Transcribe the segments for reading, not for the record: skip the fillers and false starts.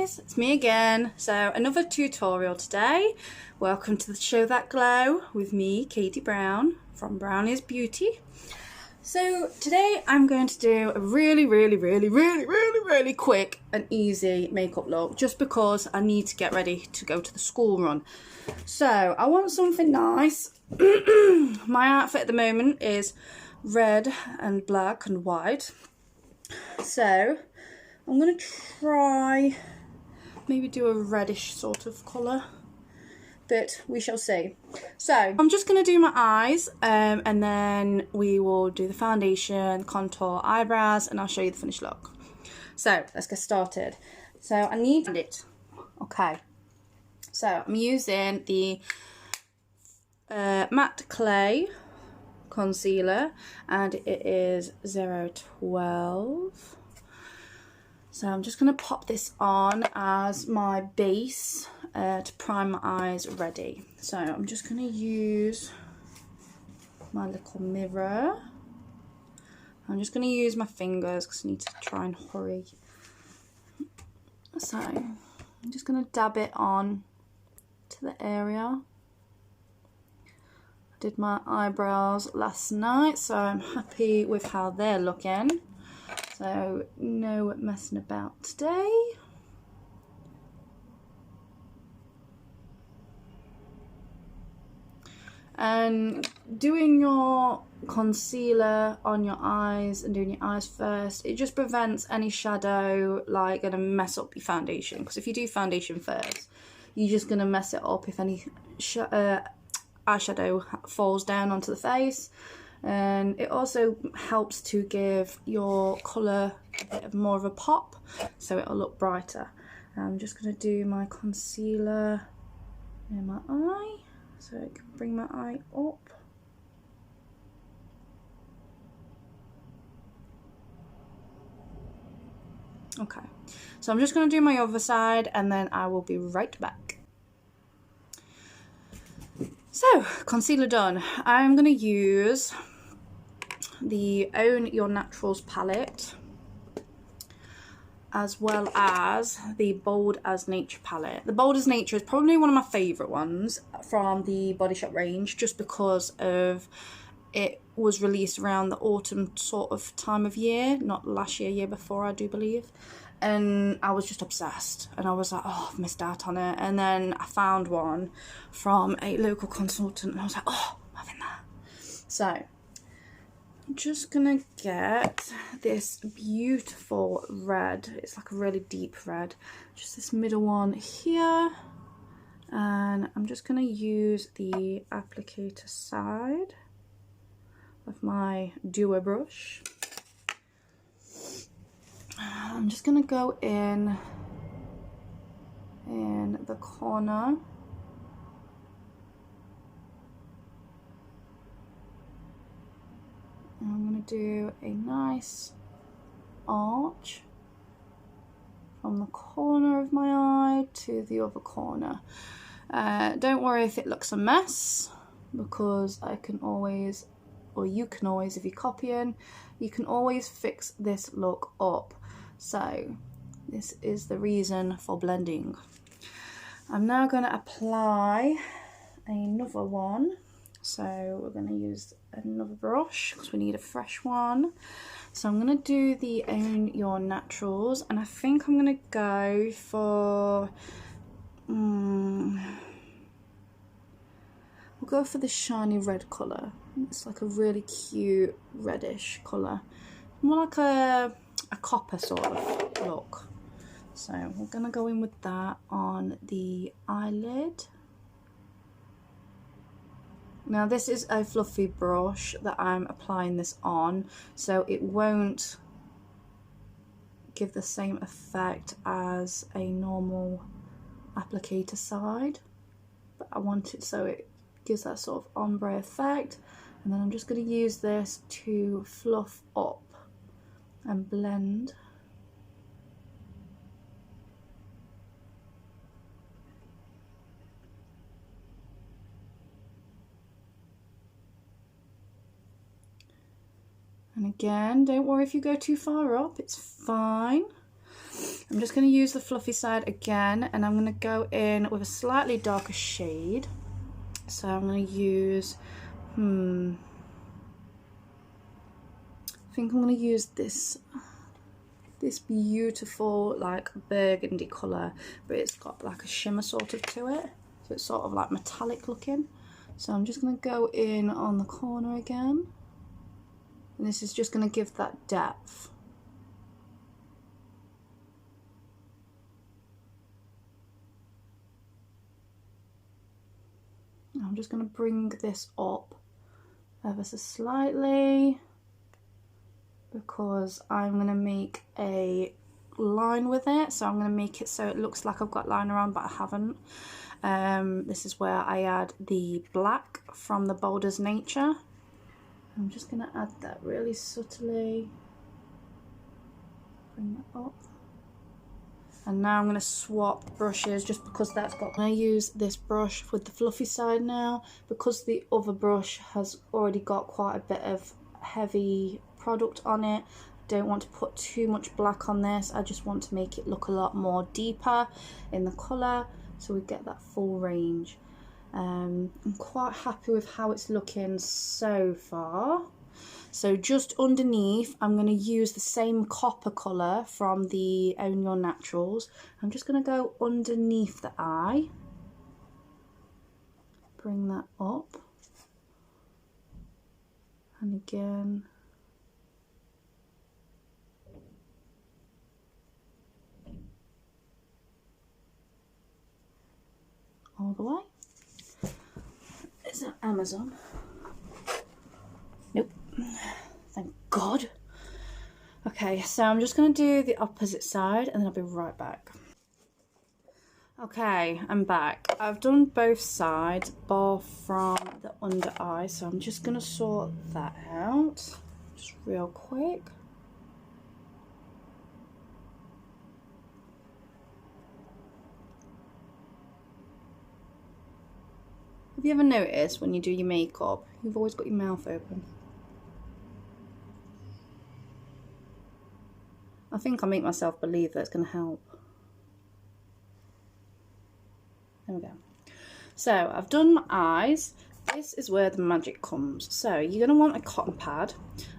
guys, it's me again. So another tutorial today. Welcome to the Show That Glow with me, Katie Brown from Brownie's Beauty. So today I'm going to do a really quick and easy makeup look just because I need to get ready to go to the school run. So I want something nice. My outfit at the moment is red and black and white. So I'm going to try maybe do a reddish sort of colour, but we shall see. So I'm just going to do my eyes and then we will do the foundation, contour, eyebrows, and I'll show you the finished look. So let's get started. So I need it. Okay, so I'm using the matte clay concealer and it is 012. So I'm just going to pop this on as my base to prime my eyes ready. So I'm just going to use my little mirror. I'm just going to use my fingers because I need to try and hurry. So I'm just going to dab it on to the area. I did my eyebrows last night, so I'm happy with how they're looking. So no messing about today. And doing your concealer on your eyes and doing your eyes first, it just prevents any shadow like gonna mess up your foundation, because if you do foundation first, you're just gonna mess it up if any eyeshadow falls down onto the face. And it also helps to give your colour a bit of more of a pop, so it'll look brighter. I'm just going to do my concealer in my eye so I can bring my eye up. Okay, so I'm just going to do my other side and then I will be right back. So, concealer done. I'm going to use the Own Your Naturals palette as well as the Bold as Nature palette. The Bold as Nature is probably one of my favourite ones from the Body Shop range, just because of it was released around the autumn sort of time of year, not last year, year before I do believe. And I was just obsessed and I was like, oh, I've missed out on it. And then I found one from a local consultant and I was like, oh, I'm having that. So I'm just gonna get this beautiful red. It's like a really deep red, just this middle one here. And I'm just gonna use the applicator side of my Duo brush. I'm just going to go in the corner. And I'm going to do a nice arch from the corner of my eye to the other corner. Don't worry if it looks a mess, because I can always, or you can always, if you're copying, you can always fix this look up. So this is the reason for blending. I'm now going to apply another one. So we're going to use another brush because we need a fresh one. So I'm going to do the Own Your Naturals, and I think I'm going to go for we'll go for the shiny red colour. It's like a really cute reddish colour, more like a copper sort of look. So we're going to go in with that on the eyelid. Now this is a fluffy brush that I'm applying this on, so it won't give the same effect as a normal applicator side, but I want it so it gives that sort of ombre effect. And then I'm just going to use this to fluff up and blend. And again, don't worry if you go too far up, it's fine. I'm just going to use the fluffy side again, and I'm going to go in with a slightly darker shade. So I'm going to use, I think I'm going to use this beautiful like burgundy colour, but it's got like a shimmer sort of to it. So it's sort of like metallic looking. So I'm just going to go in on the corner again. And this is just going to give that depth. I'm just going to bring this up ever so slightly, because I'm going to make a line with it. So I'm going to make it so it looks like I've got line around, but I haven't. This is where I add the black from the Boulder's Nature. I'm just going to add that really subtly. Bring that up. And now I'm going to swap brushes, just because that's got... I'm going to use this brush with the fluffy side now, because the other brush has already got quite a bit of heavy product on it. I don't want to put too much black on this. I just want to make it look a lot more deeper in the colour, so we get that full range. I'm quite happy with how it's looking so far. So just underneath, I'm going to use the same copper colour from the Own Your Naturals. I'm just going to go underneath the eye. Bring that up. And again. All the way. Is that Amazon? Nope. Thank God. Okay, so I'm just going to do the opposite side and then I'll be right back. Okay, I'm back. I've done both sides, bar from the under eye, so I'm just going to sort that out just real quick. Have you ever noticed when you do your makeup, you've always got your mouth open? I think I make myself believe that it's going to help. There we go. So I've done my eyes. This is where the magic comes. So you're going to want a cotton pad.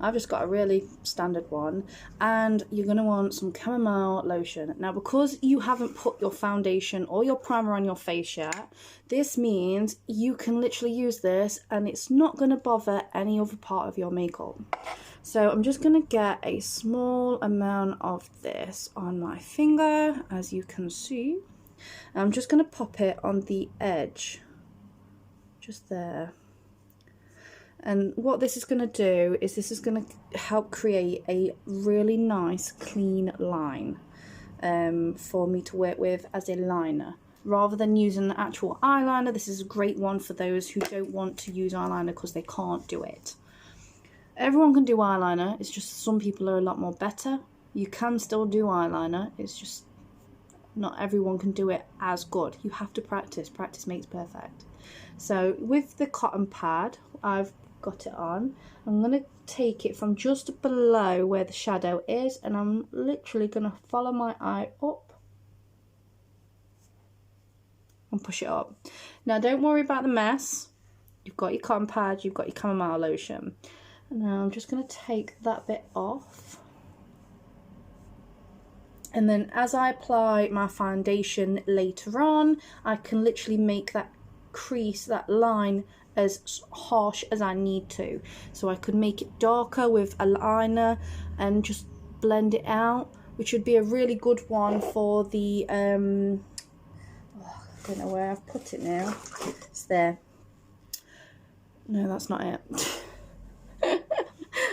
I've just got a really standard one. And you're going to want some chamomile lotion. Now, because you haven't put your foundation or your primer on your face yet, this means you can literally use this and it's not going to bother any other part of your makeup. So I'm just going to get a small amount of this on my finger, as you can see. I'm just going to pop it on the edge, just there. And what this is going to do is this is going to help create a really nice clean line for me to work with as a liner. Rather than using the actual eyeliner, this is a great one for those who don't want to use eyeliner because they can't do it. Everyone can do eyeliner, it's just some people are a lot more better. You can still do eyeliner, it's just not everyone can do it as good. You have to practice. Practice makes perfect. So with the cotton pad, I've got it on. I'm going to take it from just below where the shadow is, and I'm literally going to follow my eye up and push it up. Now don't worry about the mess. You've got your cotton pad, you've got your chamomile lotion. And now I'm just going to take that bit off. And then as I apply my foundation later on, I can literally make that crease, that line, as harsh as I need to. So I could make it darker with a liner and just blend it out, which would be a really good one for the, I don't know where I've put it now. It's there. No, that's not it.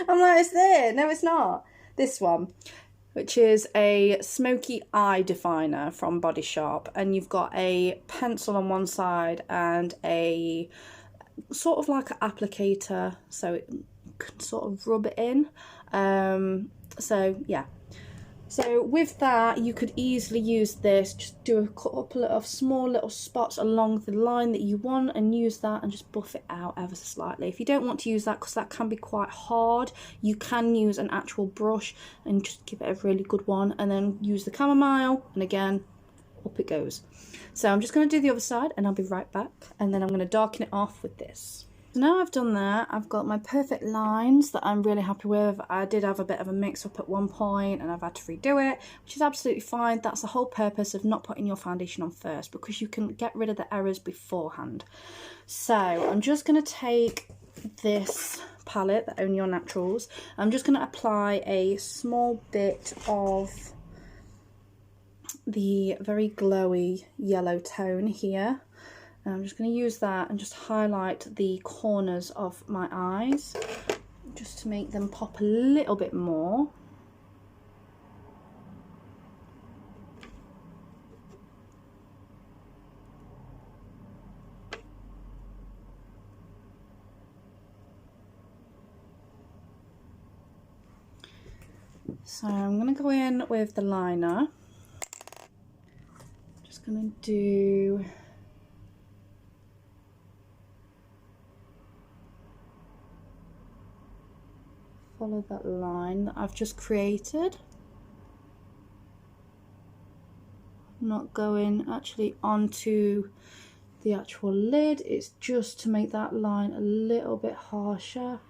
I'm like, it's there. No, it's not. This one, which is a smoky eye definer from Body Shop, and you've got a pencil on one side and a sort of like an applicator, so it can sort of rub it in. So yeah, So with that, you could easily use this, just do a couple of small little spots along the line that you want and use that and just buff it out ever so slightly. If you don't want to use that, because that can be quite hard, you can use an actual brush and just give it a really good one, and then use the chamomile, and again, up it goes. So I'm just going to do the other side and I'll be right back, and then I'm going to darken it off with this. So now I've done that, I've got my perfect lines that I'm really happy with. I did have a bit of a mix up at one point and I've had to redo it, which is absolutely fine. That's the whole purpose of not putting your foundation on first, because you can get rid of the errors beforehand. So I'm just going to take this palette, the Own Your Naturals. I'm just going to apply a small bit of the very glowy yellow tone here. And I'm just going to use that and just highlight the corners of my eyes, just to make them pop a little bit more. So I'm going to go in with the liner. Just going to do follow that line that I've just created. I'm not going actually onto the actual lid, it's just to make that line a little bit harsher.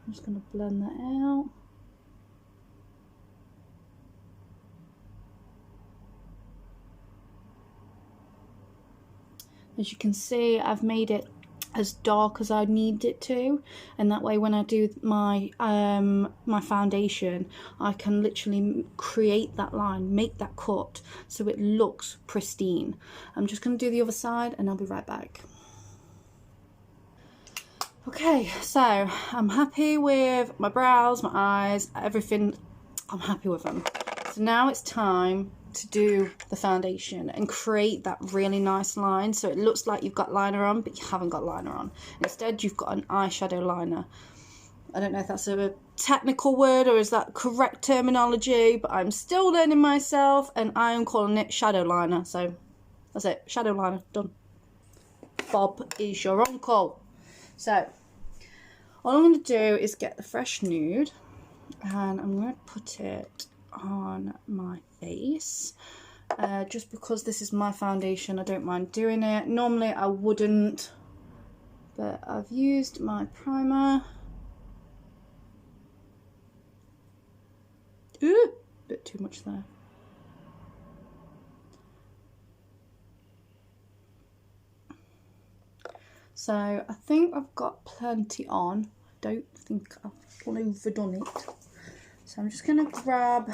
I'm just going to blend that out. As you can see, I've made it as dark as I need it to, and that way when I do my my foundation, I can literally create that line, make that cut so it looks pristine. I'm just going to do the other side and I'll be right back. Okay, so I'm happy with my brows, my eyes, everything. I'm happy with them. So now it's time to do the foundation and create that really nice line so it looks like you've got liner on, but you haven't got liner on. Instead, you've got an eyeshadow liner. I don't know if that's a technical word or is that correct terminology, but I'm still learning myself and I am calling it shadow liner. So that's it, shadow liner, done. Bob is your uncle. So all I'm going to do is get the fresh nude and I'm going to put it on my face, just because this is my foundation. I don't mind doing it. Normally I wouldn't, but I've used my primer. Ooh, bit too much there. So I think I've got plenty on. I don't think I've overdone it. So I'm just going to grab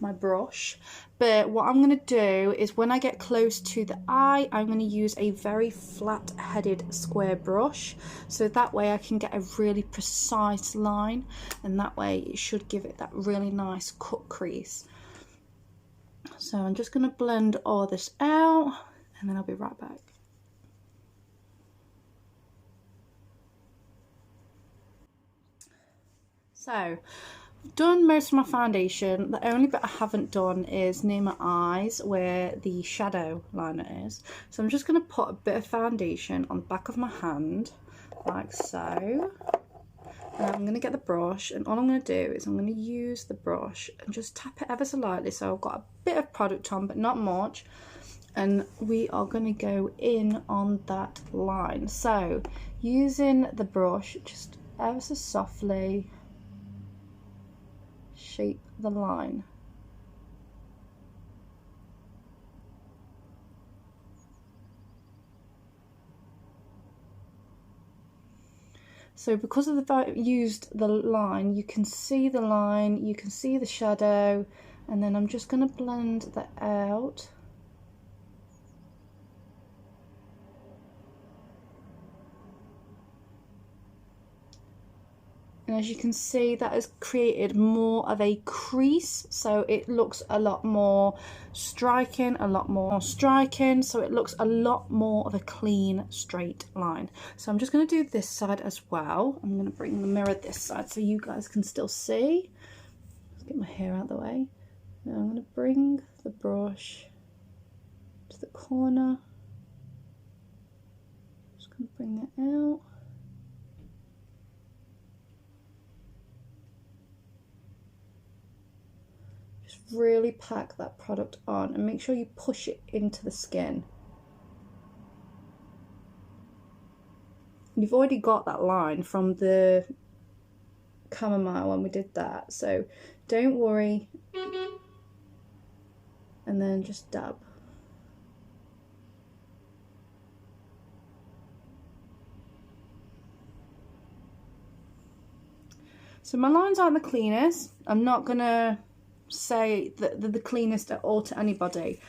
my brush, but what I'm going to do is when I get close to the eye, I'm going to use a very flat headed square brush, so that way I can get a really precise line, and that way it should give it that really nice cut crease. So I'm just going to blend all this out and then I'll be right back. So done most of my foundation. The only bit I haven't done is near my eyes where the shadow liner is. So I'm just going to put a bit of foundation on the back of my hand like so. And I'm going to get the brush, and all I'm going to do is I'm going to use the brush and just tap it ever so lightly so I've got a bit of product on but not much, and we are going to go in on that line. So using the brush, just ever so softly shape the line. So because of the used the line, you can see the line, you can see the shadow, and then I'm just going to blend that out. And as you can see, that has created more of a crease, so it looks a lot more striking, so it looks a lot more of a clean, straight line. So I'm just going to do this side as well. I'm going to bring the mirror this side so you guys can still see. Let's get my hair out of the way. Now I'm going to bring the brush to the corner. Just going to bring that out. Really pack that product on and make sure you push it into the skin. You've already got that line from the chamomile when we did that, so don't worry, and then just dab. So my lines aren't the cleanest. I'm not gonna say that they're the cleanest at all to anybody.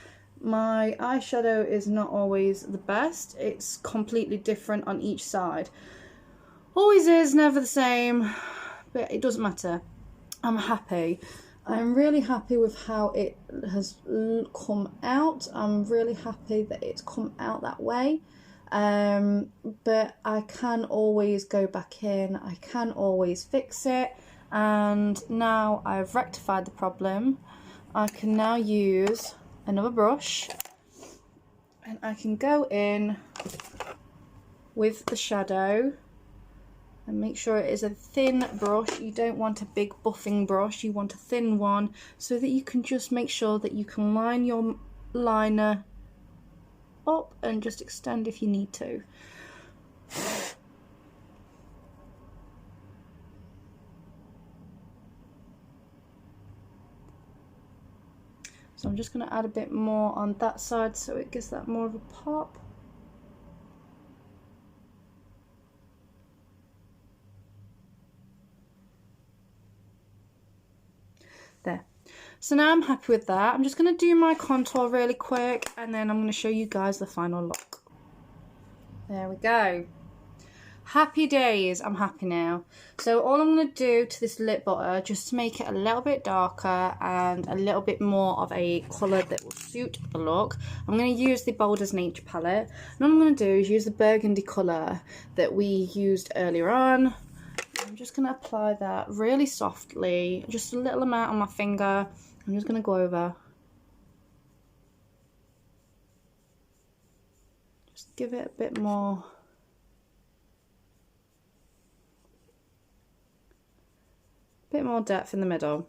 My eyeshadow is not always the best. It's completely different on each side. Always is, never the same, but it doesn't matter. I'm happy. I'm really happy with how it has come out. I'm really happy that it's come out that way. But I can always go back in. I can always fix it. And now I've rectified the problem, I can now use another brush and I can go in with the shadow and make sure it is a thin brush. You don't want a big buffing brush, you want a thin one so that you can just make sure that you can line your liner up and just extend if you need to. So I'm just going to add a bit more on that side so it gives that more of a pop. There. So now I'm happy with that. I'm just going to do my contour really quick and then I'm going to show you guys the final look. There we go. Happy days, I'm happy now. So all I'm going to do to this lip butter, just to make it a little bit darker and a little bit more of a colour that will suit the look, I'm going to use the Bold as Nature palette. And all I'm going to do is use the burgundy colour that we used earlier on. I'm just going to apply that really softly, just a little amount on my finger. I'm just going to go over. Just give it a bit more. Bit more depth in the middle.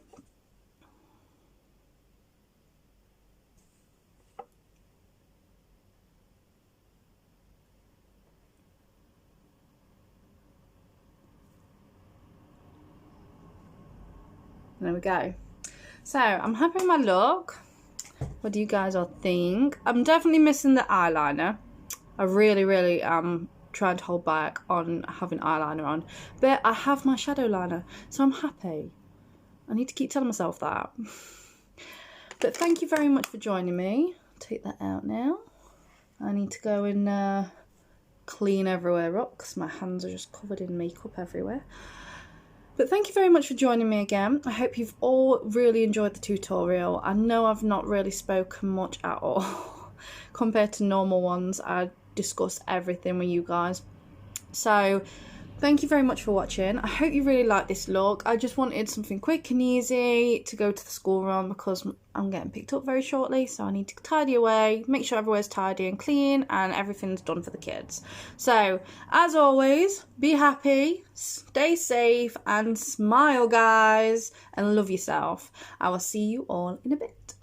There we go. So I'm happy with my look. What do you guys all think? I'm definitely missing the eyeliner. I really am trying to hold back on having eyeliner on, but I have my shadow liner, so I'm happy. I need to keep telling myself that. But thank you very much for joining me. Take that out now. I need to go and clean everywhere up because my hands are just covered in makeup everywhere. But thank you very much for joining me again. I hope you've all really enjoyed the tutorial. I know I've not really spoken much at all compared to normal ones. I discuss everything with you guys. So thank you very much for watching. I hope you really like this look. I just wanted something quick and easy to go to the school run because I'm getting picked up very shortly, so I need to tidy away, make sure everywhere's tidy and clean and everything's done for the kids. So as always, be happy, stay safe and smile guys, and love yourself. I will see you all in a bit.